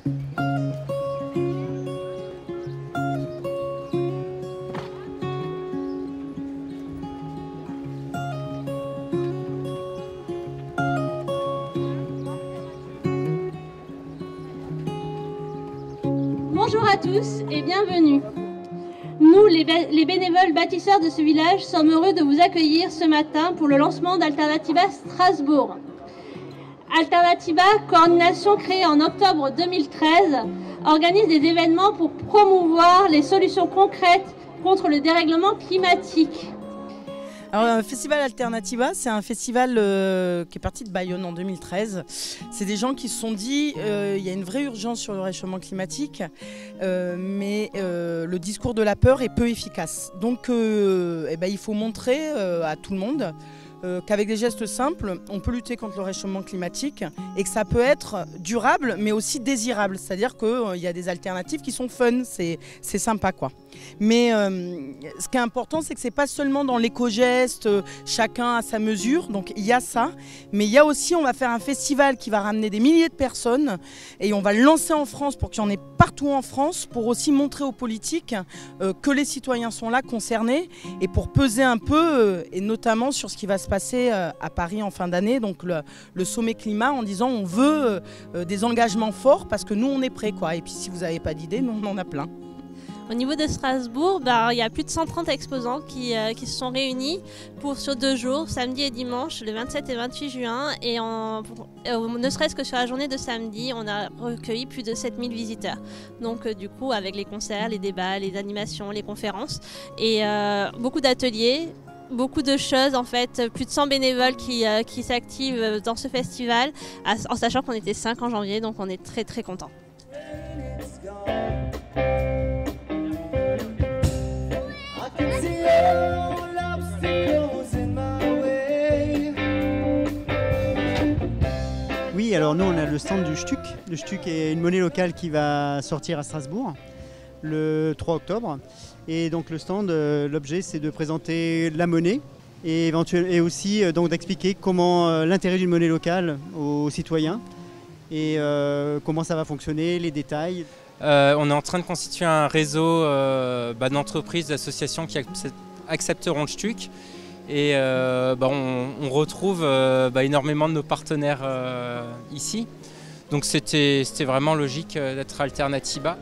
Bonjour à tous et bienvenue. Nous, les bénévoles bâtisseurs de ce village, sommes heureux de vous accueillir ce matin pour le lancement d'Alternativa Strasbourg. Alternativa, coordination créée en octobre 2013, organise des événements pour promouvoir les solutions concrètes contre le dérèglement climatique. Alors, le Festival Alternativa, c'est un festival qui est parti de Bayonne en 2013. C'est des gens qui se sont dit il y a une vraie urgence sur le réchauffement climatique, mais le discours de la peur est peu efficace. Donc il faut montrer à tout le monde qu'avec des gestes simples, on peut lutter contre le réchauffement climatique et que ça peut être durable, mais aussi désirable. C'est-à-dire qu'il y a des alternatives qui sont fun, c'est sympa, quoi. Mais ce qui est important, c'est que ce n'est pas seulement dans l'éco-geste, chacun à sa mesure, donc il y a ça, mais il y a aussi, on va faire un festival qui va ramener des milliers de personnes et on va le lancer en France pour qu'il y en ait partout en France, pour aussi montrer aux politiques que les citoyens sont là concernés et pour peser un peu, et notamment sur ce qui va se passer à Paris en fin d'année, donc le sommet climat, en disant on veut des engagements forts parce que nous on est prêts, quoi. Et puis si vous n'avez pas d'idées, nous on en a plein. Au niveau de Strasbourg, il y a plus de 130 exposants qui se sont réunis sur 2 jours, samedi et dimanche, le 27 et 28 juin. Et ne serait-ce que sur la journée de samedi, on a recueilli plus de 7000 visiteurs. Donc du coup, avec les concerts, les débats, les animations, les conférences et beaucoup d'ateliers. Beaucoup de choses, en fait, plus de 100 bénévoles qui s'activent dans ce festival, en sachant qu'on était 5 en janvier, donc on est très très contents. Oui, alors nous on a le stand du Stuc. Le Stuc est une monnaie locale qui va sortir à Strasbourg le 3 octobre. Et donc le stand, l'objet c'est de présenter la monnaie et aussi donc d'expliquer comment l'intérêt d'une monnaie locale aux citoyens et comment ça va fonctionner, les détails. On est en train de constituer un réseau d'entreprises, d'associations qui accepteront le Stuc. Et on retrouve énormément de nos partenaires ici. Donc c'était vraiment logique d'être Alternativa.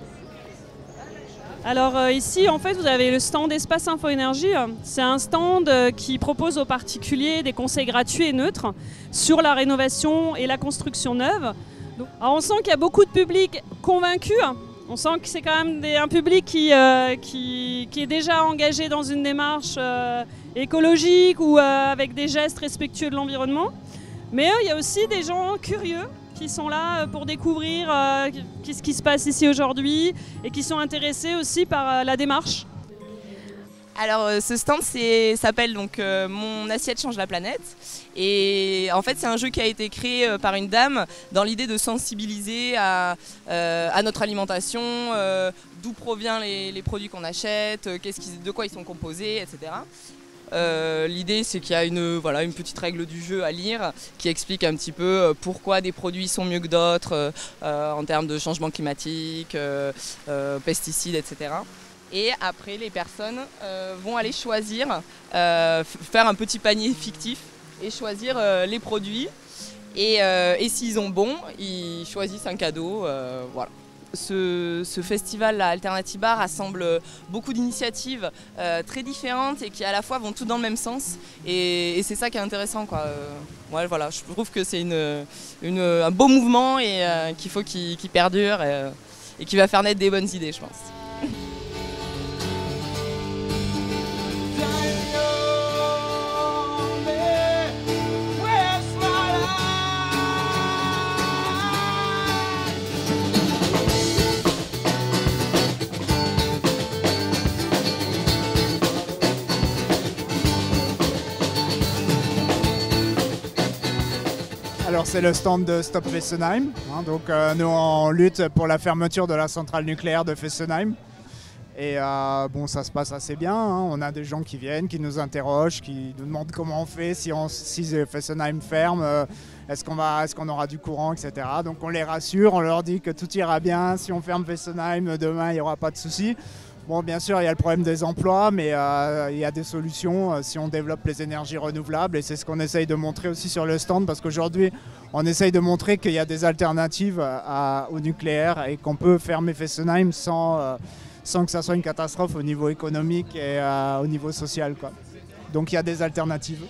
Alors ici, en fait, vous avez le stand Espace Info Énergie. C'est un stand qui propose aux particuliers des conseils gratuits et neutres sur la rénovation et la construction neuve. Alors, on sent qu'il y a beaucoup de public convaincu. On sent que c'est quand même un public qui est déjà engagé dans une démarche écologique ou avec des gestes respectueux de l'environnement. Mais il y a aussi des gens curieux qui sont là pour découvrir ce qui se passe ici aujourd'hui et qui sont intéressés aussi par la démarche. Alors ce stand s'appelle donc Mon assiette change la planète et en fait c'est un jeu qui a été créé par une dame dans l'idée de sensibiliser à notre alimentation, d'où proviennent les produits qu'on achète, de quoi ils sont composés, etc. L'idée c'est qu'il y a une petite règle du jeu à lire qui explique un petit peu pourquoi des produits sont mieux que d'autres en termes de changement climatique, pesticides, etc. Et après les personnes vont aller choisir, faire un petit panier fictif et choisir les produits et s'ils ont bon, ils choisissent un cadeau, voilà. Ce festival, la Alternativa, rassemble beaucoup d'initiatives très différentes et qui à la fois vont toutes dans le même sens et c'est ça qui est intéressant, quoi. Voilà, je trouve que c'est un beau mouvement et qu'il perdure et qui va faire naître des bonnes idées, je pense. Alors c'est le stand de Stop Fessenheim, donc nous on lutte pour la fermeture de la centrale nucléaire de Fessenheim. Et bon, ça se passe assez bien, hein. On a des gens qui viennent, qui nous interrogent, qui nous demandent comment on fait, si Fessenheim ferme, est-ce qu'on aura du courant, etc. Donc on les rassure, on leur dit que tout ira bien, si on ferme Fessenheim, demain il n'y aura pas de souci. Bon, bien sûr, il y a le problème des emplois, mais il y a des solutions si on développe les énergies renouvelables. Et c'est ce qu'on essaye de montrer aussi sur le stand, parce qu'aujourd'hui, on essaye de montrer qu'il y a des alternatives au nucléaire et qu'on peut fermer Fessenheim sans que ça soit une catastrophe au niveau économique et au niveau social, quoi. Donc il y a des alternatives.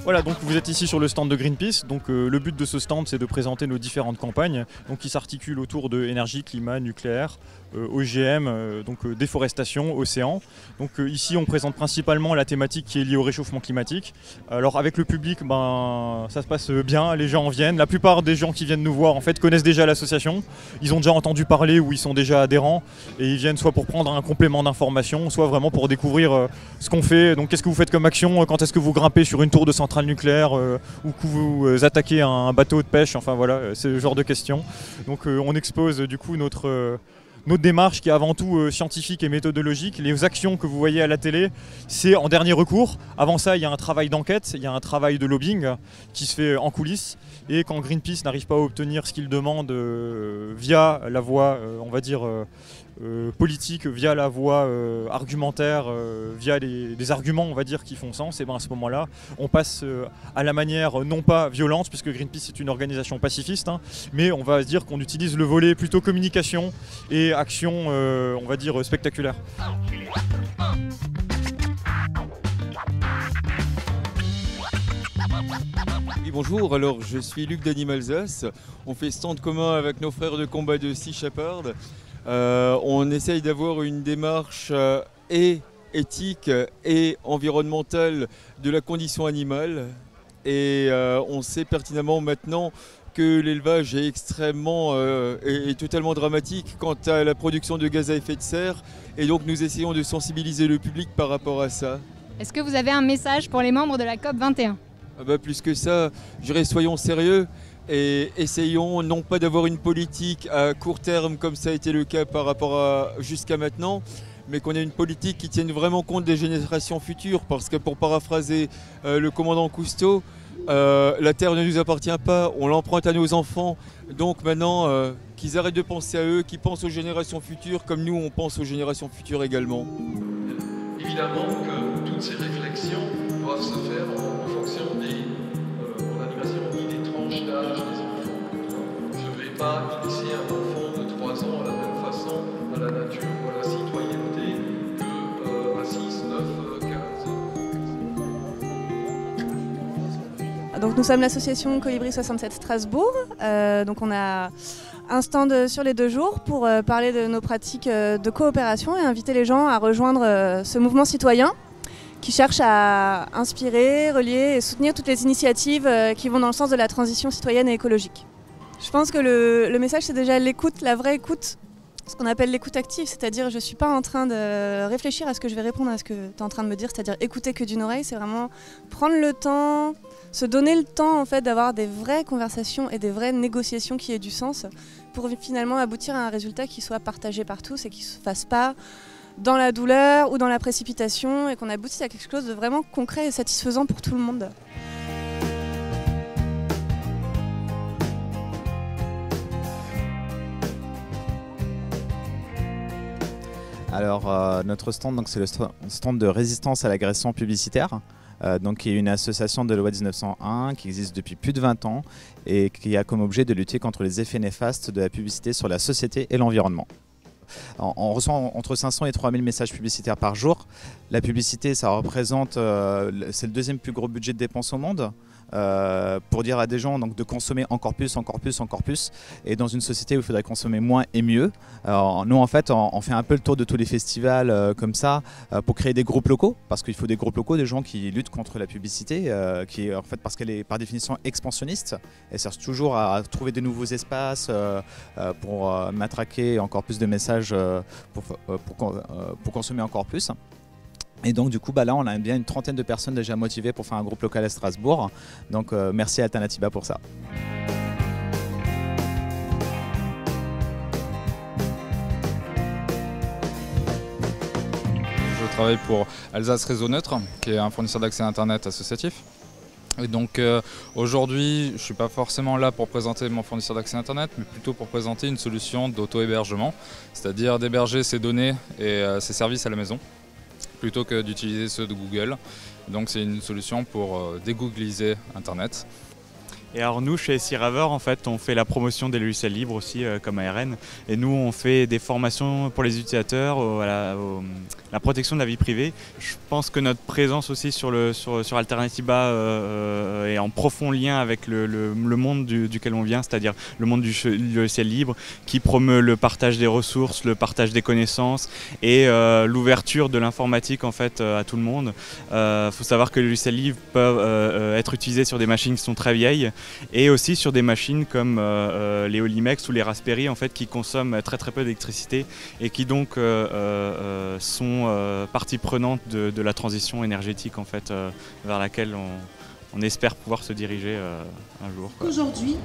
Voilà, donc vous êtes ici sur le stand de Greenpeace. Donc le but de ce stand, c'est de présenter nos différentes campagnes, donc qui s'articulent autour de énergie, climat, nucléaire, OGM, donc déforestation, océan. Donc ici, on présente principalement la thématique qui est liée au réchauffement climatique. Alors avec le public, ça se passe bien, les gens en viennent. La plupart des gens qui viennent nous voir, en fait, connaissent déjà l'association. Ils ont déjà entendu parler ou ils sont déjà adhérents et ils viennent soit pour prendre un complément d'information, soit vraiment pour découvrir ce qu'on fait. Donc qu'est-ce que vous faites comme action, quand est-ce que vous grimpez sur une tour de centrale nucléaire ou que vous attaquez un bateau de pêche, enfin voilà, c'est le genre de questions. Donc on expose du coup notre démarche qui est avant tout scientifique et méthodologique. Les actions que vous voyez à la télé, c'est en dernier recours. Avant ça, il y a un travail d'enquête, il y a un travail de lobbying qui se fait en coulisses. Et quand Greenpeace n'arrive pas à obtenir ce qu'il demande via la voie, on va dire, politique, via la voie argumentaire, via des arguments, on va dire, qui font sens, et bien à ce moment-là, on passe à la manière non pas violente, puisque Greenpeace est une organisation pacifiste, hein, mais on va dire qu'on utilise le volet plutôt communication et action, on va dire, spectaculaire. Oui, bonjour, alors je suis Luc d'Animalsace. On fait stand commun avec nos frères de combat de Sea Shepherd. On essaye d'avoir une démarche et éthique et environnementale de la condition animale. Et on sait pertinemment maintenant que l'élevage est extrêmement et totalement dramatique quant à la production de gaz à effet de serre. Et donc nous essayons de sensibiliser le public par rapport à ça. Est-ce que vous avez un message pour les membres de la COP 21 ? Plus que ça, je dirais soyons sérieux et essayons non pas d'avoir une politique à court terme comme ça a été le cas par rapport à jusqu'à maintenant, mais qu'on ait une politique qui tienne vraiment compte des générations futures, parce que pour paraphraser le commandant Cousteau, la Terre ne nous appartient pas, on l'emprunte à nos enfants, donc maintenant qu'ils arrêtent de penser à eux, qu'ils pensent aux générations futures comme nous on pense aux générations futures également. Évidemment que toutes ces réflexions doivent se faire en fonction en animation des tranches d'âge des enfants. Je ne vais pas initier un enfant de 3 ans à la même façon à la nature ou à la citoyenneté qu'à 6, 9, 15. Donc nous sommes l'association Colibri 67 Strasbourg. Donc on a un stand sur les 2 jours pour parler de nos pratiques de coopération et inviter les gens à rejoindre ce mouvement citoyen qui cherche à inspirer, relier et soutenir toutes les initiatives qui vont dans le sens de la transition citoyenne et écologique. Je pense que le message, c'est déjà l'écoute, la vraie écoute, ce qu'on appelle l'écoute active, c'est-à-dire je ne suis pas en train de réfléchir à ce que je vais répondre à ce que tu es en train de me dire, c'est-à-dire écouter que d'une oreille, c'est vraiment prendre le temps, se donner le temps en fait, d'avoir des vraies conversations et des vraies négociations qui aient du sens pour finalement aboutir à un résultat qui soit partagé par tous et qui ne se fasse pas dans la douleur ou dans la précipitation et qu'on aboutisse à quelque chose de vraiment concret et satisfaisant pour tout le monde. Alors notre stand, c'est le stand de résistance à l'agression publicitaire. Qui est une association de loi 1901 qui existe depuis plus de 20 ans et qui a comme objet de lutter contre les effets néfastes de la publicité sur la société et l'environnement. On reçoit entre 500 et 3000 messages publicitaires par jour. La publicité, ça représente, c'est le 2e plus gros budget de dépenses au monde. Pour dire à des gens donc, de consommer encore plus. Et dans une société où il faudrait consommer moins et mieux. Alors, nous, en fait, on fait un peu le tour de tous les festivals comme ça pour créer des groupes locaux. Parce qu'il faut des groupes locaux, des gens qui luttent contre la publicité, qui, en fait, parce qu'elle est par définition expansionniste. Elle cherche toujours à trouver de nouveaux espaces pour matraquer encore plus de messages pour consommer encore plus. Et donc du coup là on a bien une trentaine de personnes déjà motivées pour faire un groupe local à Strasbourg. Donc merci à Alternatiba pour ça. Je travaille pour Alsace Réseau Neutre, qui est un fournisseur d'accès Internet associatif. Et donc aujourd'hui, je ne suis pas forcément là pour présenter mon fournisseur d'accès Internet, mais plutôt pour présenter une solution d'auto-hébergement, c'est-à-dire d'héberger ses données et ses services à la maison, plutôt que d'utiliser ceux de Google. Donc c'est une solution pour dégoogliser Internet. Et alors nous, chez SeaRaver, en fait, on fait la promotion des logiciels libres aussi, comme ARN. Et nous, on fait des formations pour les utilisateurs, la protection de la vie privée. Je pense que notre présence aussi sur Alternatiba est en profond lien avec le monde duquel on vient, c'est-à-dire le monde du logiciel libre, qui promeut le partage des ressources, le partage des connaissances et l'ouverture de l'informatique en fait à tout le monde. Faut savoir que les logiciels libres peuvent être utilisés sur des machines qui sont très vieilles, et aussi sur des machines comme les Olimex ou les Raspberry en fait, qui consomment très peu d'électricité et qui donc sont partie prenante de la transition énergétique en fait, vers laquelle on espère pouvoir se diriger un jour. Aujourd'hui,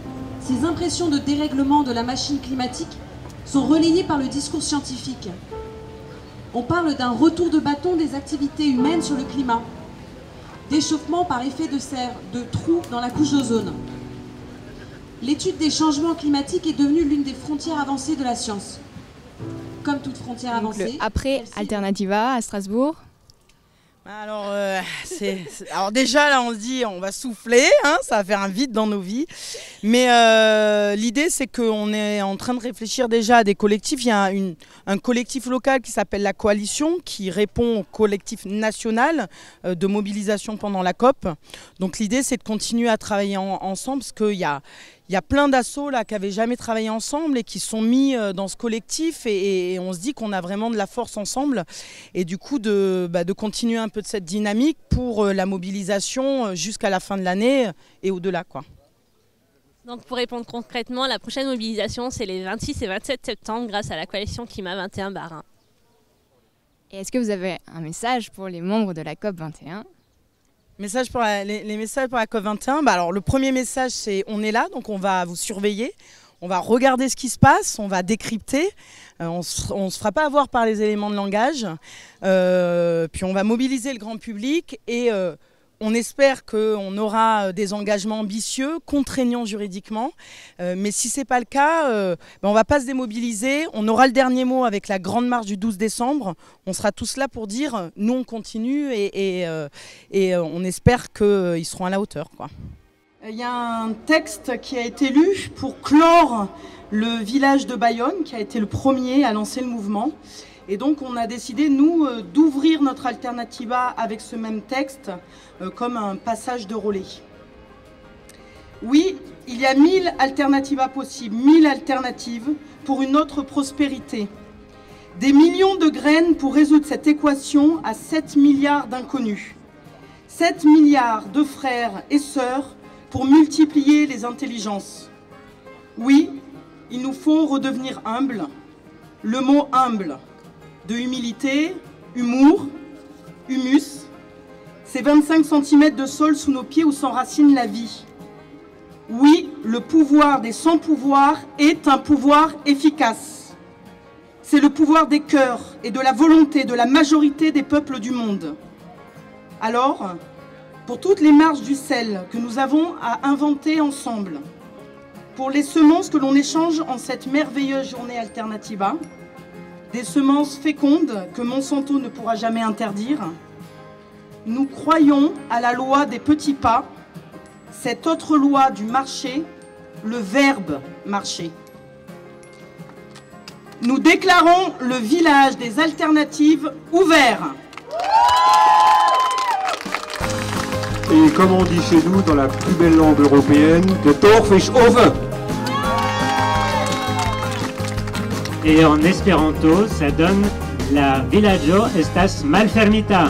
ces impressions de dérèglement de la machine climatique sont relayées par le discours scientifique. On parle d'un retour de bâton des activités humaines sur le climat. D'échauffement par effet de serre, de trous dans la couche d'ozone. L'étude des changements climatiques est devenue l'une des frontières avancées de la science. Comme toute frontière avancée. Après Alternatiba à Strasbourg. Alors, alors déjà là on se dit on va souffler, hein, ça va faire un vide dans nos vies. Mais l'idée c'est qu'on est en train de réfléchir déjà à des collectifs. Il y a un collectif local qui s'appelle la Coalition qui répond au collectif national de mobilisation pendant la COP. Donc l'idée c'est de continuer à travailler ensemble parce qu'il y a plein d'assauts là qui n'avaient jamais travaillé ensemble et qui sont mis dans ce collectif et on se dit qu'on a vraiment de la force ensemble et du coup de continuer un peu de cette dynamique pour la mobilisation jusqu'à la fin de l'année et au-delà quoi. Donc pour répondre concrètement, la prochaine mobilisation c'est les 26 et 27 septembre grâce à la coalition Climat 21/1. Et est-ce que vous avez un message pour les membres de la COP 21 ? Message pour les messages pour la COP21, alors le premier message c'est on est là, donc on va vous surveiller, on va regarder ce qui se passe, on va décrypter, on ne se fera pas avoir par les éléments de langage, puis on va mobiliser le grand public et on espère qu'on aura des engagements ambitieux, contraignants juridiquement, mais si ce n'est pas le cas, on ne va pas se démobiliser. On aura le dernier mot avec la grande marche du 12 décembre. On sera tous là pour dire nous on continue et on espère qu'ils seront à la hauteur, quoi. Il y a un texte qui a été lu pour clore le village de Bayonne, qui a été le premier à lancer le mouvement. Et donc on a décidé, nous, d'ouvrir notre Alternatiba avec ce même texte comme un passage de relais. Oui, il y a 1000 alternatives possibles, 1000 alternatives pour une autre prospérité. Des millions de graines pour résoudre cette équation à 7 milliards d'inconnus. 7 milliards de frères et sœurs pour multiplier les intelligences. Oui, il nous faut redevenir humbles. Le mot humble. De humilité, humour, humus, c'est 25 cm de sol sous nos pieds où s'enracine la vie. Oui, le pouvoir des sans-pouvoirs est un pouvoir efficace. C'est le pouvoir des cœurs et de la volonté de la majorité des peuples du monde. Alors, pour toutes les marches du sel que nous avons à inventer ensemble, pour les semences que l'on échange en cette merveilleuse journée Alternatiba, des semences fécondes que Monsanto ne pourra jamais interdire. Nous croyons à la loi des petits pas, cette autre loi du marché, le verbe marcher. Nous déclarons le village des alternatives ouvert. Et comme on dit chez nous dans la plus belle langue européenne, de Dorf ist offen. Et en espéranto, ça donne la villaggio estas malfermita.